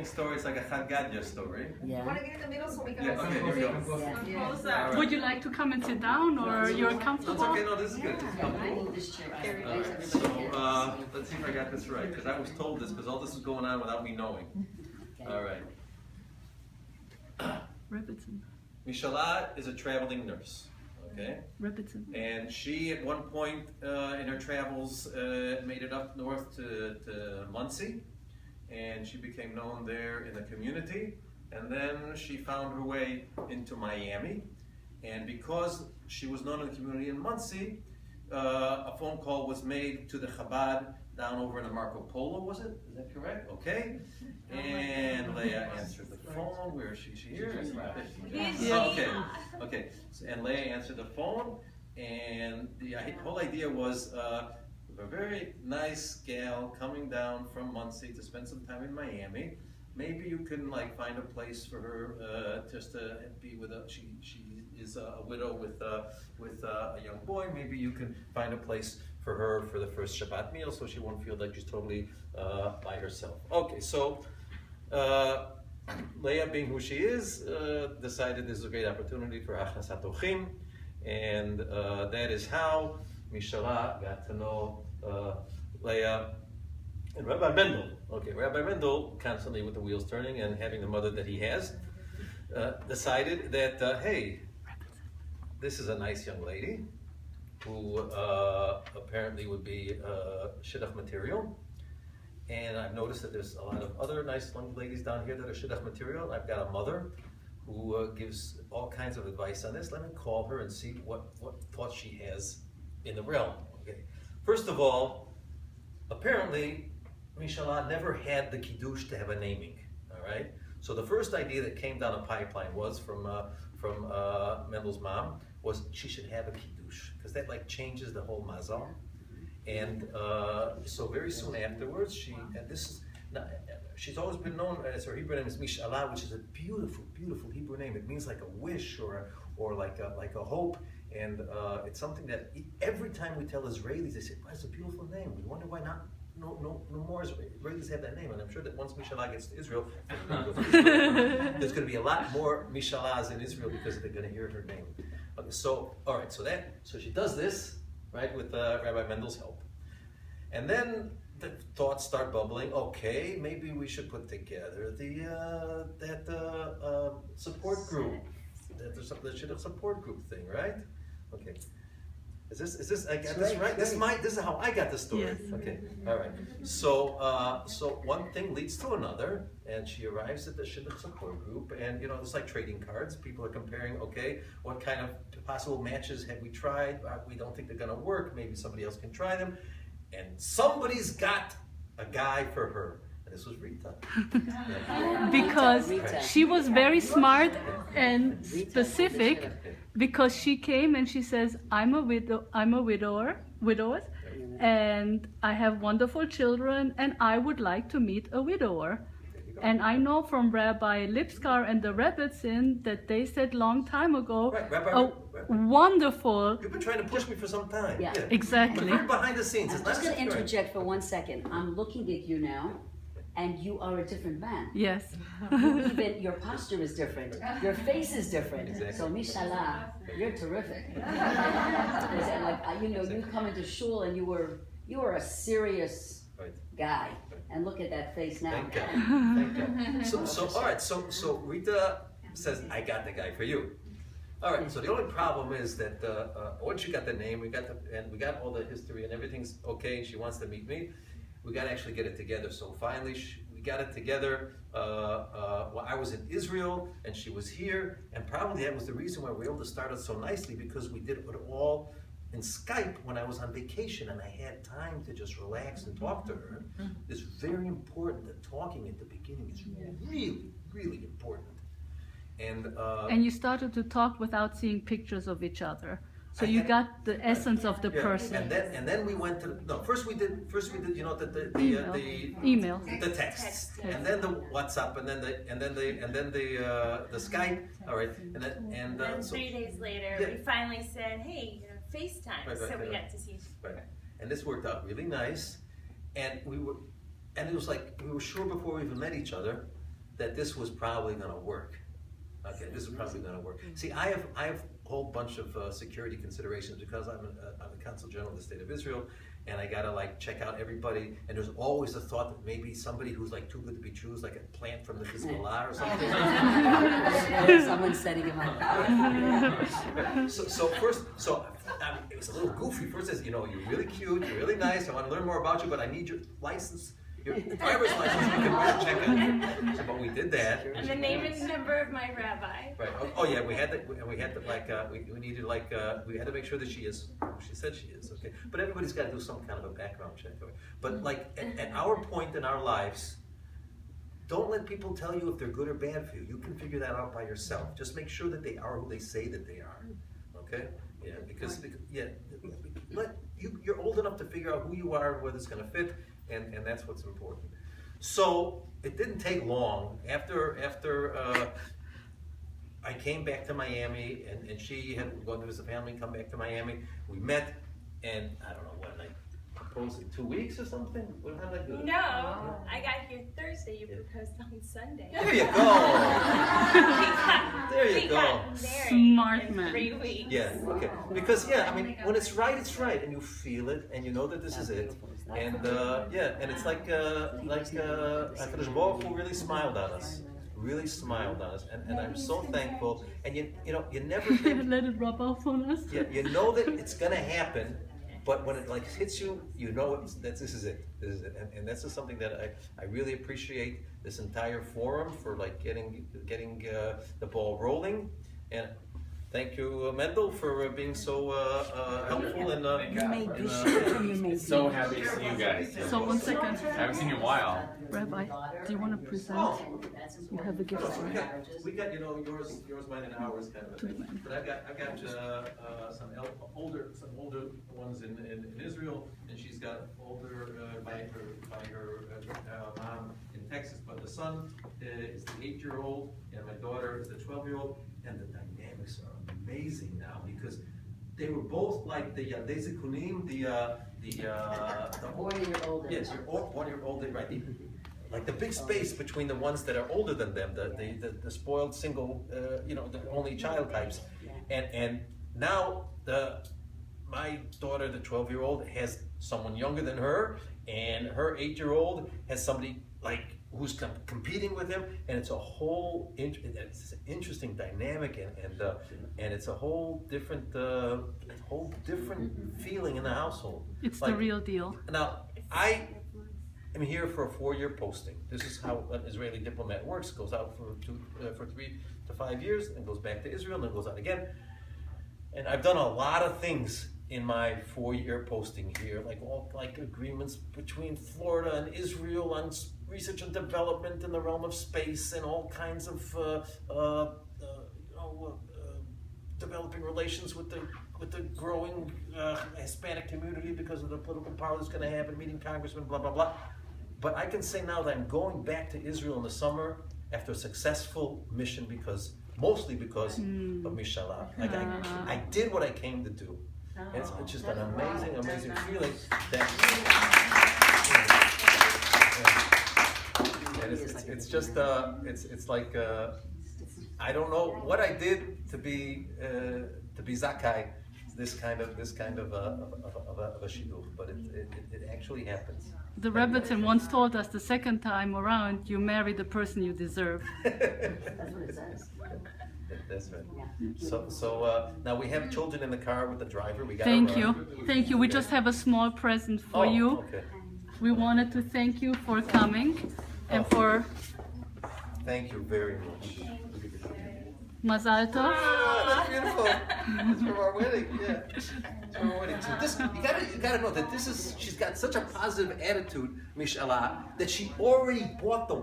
story. It's like a Chad Gadya story. Yeah. Want to get in the middle so we can Yeah, okay, here we go. Yeah. Right. Would you like to come and sit down, or you're That's comfortable? okay, no, this is good. It's comfortable. This chair. Alright, so let's see if I got this right, because I was told this, because all this is going on without me knowing. Alright. Rebbitzin. Mishala is a traveling nurse, okay? Rebbitzin. And she, at one point in her travels, made it up north to Muncie, and she became known there in the community. And then she found her way into Miami, and because she was known in the community in Muncie, a phone call was made to the Chabad down over in the Marco Polo, was it? Is that correct? Okay. And Leah answered the phone. Where is she? She here? Okay. Okay. So, and Leah answered the phone, and the whole idea was a very nice gal coming down from Muncie to spend some time in Miami. Maybe you can like find a place for her just to be with a. She is a widow with a young boy. Maybe you can find a place for her for the first Shabbat meal, so she won't feel like she's totally by herself. Okay, so Leah, being who she is, decided this is a great opportunity for Achnasat Ochim, and that is how Mishala got to know Leah and Rabbi Mendel. Okay, Rabbi Mendel, constantly with the wheels turning and having the mother that he has, decided that, hey, this is a nice young lady who apparently would be shidduch material. And I've noticed that there's a lot of other nice young ladies down here that are shidduch material. I've got a mother who gives all kinds of advice on this. Let me call her and see what thoughts she has in the realm. Okay. First of all, apparently, Mishala never had the kiddush to have a naming. All right. So the first idea that came down the pipeline was from Mendel's mom was she should have a kiddush because that like changes the whole mazal. And so very soon afterwards, she's always been known as her Hebrew name is Mishala, which is a beautiful, beautiful Hebrew name. It means like a wish or like a hope. And it's something that every time we tell Israelis, they say, "Wow, it's a beautiful name. We wonder why not. No more Israelis have that name." And I'm sure that once Mishala gets to Israel, there's going to be a lot more Mishalas in Israel because they're going to hear her name. Okay, so all right, so she does this right with Rabbi Mendel's help, and then the thoughts start bubbling. Okay, maybe we should put together that support group, the shidduch support group thing, right? Okay. Is this I got this right? This is how I got the story. Yes. Okay. All right. So one thing leads to another, and she arrives at the shidduch support group, and it's like trading cards. People are comparing. Okay, what kind of possible matches have we tried? We don't think they're going to work. Maybe somebody else can try them, and somebody's got a guy for her. And this was Rita. Because Rita. she was very smart and specific. Because she came and she says, I'm a widower, and I have wonderful children, and I would like to meet a widower. And I know from Rabbi Lipskar and the Rebbitzin that they said long time ago, Right, wonderful. You've been trying to push me for some time. Yeah. Exactly. We're behind the scenes. I'm It's not just going to right. interject for 1 second. I'm looking at you now, and you are a different man. Yes. Even your posture is different. Your face is different. Exactly. So, Mishala, you're terrific. You come into shul and you were a serious Right. guy, and look at that face now. Thank God. Thank God. So all right. So Rita says, "I got the guy for you." All right. So the only problem is that once you got the name, we got all the history and everything's okay. She wants to meet me. We got to actually get it together. So finally, we got it together. I was in Israel and she was here, and probably that was the reason why we were able to start it so nicely, because we did it all in Skype when I was on vacation and I had time to just relax and talk to her. It's very important that talking at the beginning is really, really important. And you started to talk without seeing pictures of each other. So you got the essence of the person. And then we went to first we did the Email. the texts, and then the WhatsApp, and then the Skype. All right, and then so 3 days later, we finally said, "Hey, FaceTime," so we got to see each other. Right. And this worked out really nice, and it was like we were sure before we even met each other that this was probably going to work. Okay, this is probably going to work. See, I have a whole bunch of security considerations because I'm the Consul General of the State of Israel, and I gotta like check out everybody. And there's always a thought that maybe somebody who's like too good to be true is like a plant from the Hezbollah or something. Someone's setting him up. So first, it was a little goofy. First, says, you're really cute, you're really nice. I want to learn more about you, but I need your license. Your driver's license, we can check it. So, but we did that. And the name and number of my rabbi. Right. Oh yeah, we had to like we needed like we had to make sure that she is. She said she is. Okay. But everybody's got to do some kind of a background check. But like at our point in our lives, don't let people tell you if they're good or bad for you. You can figure that out by yourself. Just make sure that they are who they say that they are. Okay. Yeah. Because you're old enough to figure out who you are, whether it's going to fit. And that's what's important. So it didn't take long after I came back to Miami, and she had gone to visit family and come back to Miami. We met, and I don't know what, like proposed in 2 weeks or something. How did I do it? No, I got here Thursday. You proposed on Sunday. There you go. There you we go. got married Smart in man. 3 weeks. Yeah. Okay. Because I mean, when it's right, and you feel it, and you know that this is it. And and it's like HaKadosh Baruch Hu really smiled on us. Really smiled on us, and I'm so thankful. And you never think, Let it rub off on us. yeah, you know that it's gonna happen, but when it like hits you, you know this is it. This is it, and this is something that I really appreciate this entire forum for like getting the ball rolling. And thank you, Mendel, for being so helpful and You made this shit and you made So happy to see you guys. So 1 second, I haven't seen you in a while. Rabbi, do you want to present? You have a gift for me. we got yours, mine, and ours kind of a thing. But I've got some older ones in Israel, and she's got older by her mom in Texas. But the son is the 8-year-old, and my daughter is the 12-year-old, and the dynamics are amazing now because they were both like the Yadei Zikunim, the 4-year-old. yes, your 1-year-old, right? Like the big space between the ones that are older than them, the spoiled single, the only child types, and now my daughter, the 12-year-old, has someone younger than her, and her 8-year-old has somebody like who's competing with him, and it's a whole interesting dynamic, and it's a whole different feeling in the household. It's like, the real deal. Now I'm here for a 4-year posting. This is how an Israeli diplomat works. Goes out for 3 to 5 years, and goes back to Israel, and then goes out again. And I've done a lot of things in my 4-year posting here, like agreements between Florida and Israel on research and development in the realm of space, and all kinds of developing relations with the growing Hispanic community because of the political power that's going to happen, meeting congressmen, blah blah blah. But I can say now that I'm going back to Israel in the summer after a successful mission mostly because of Mishalah. Like I did what I came to do. And it's just an amazing feeling that. And it's just it's like I don't know what I did to be Zakai. This kind of a shidduch, but it actually happens. The Rebbetzin once told us the second time around, you marry the person you deserve. That's what it says. That's right. So now we have children in the car with the driver. We got. Thank you. We just have a small present for you. Okay. We wanted to thank you for coming and for Thank you very much. Mazal Tov. That's beautiful. It's from our wedding. Yeah. It's from our wedding. So you gotta know that she's got such a positive attitude, Mishalah, that she already bought the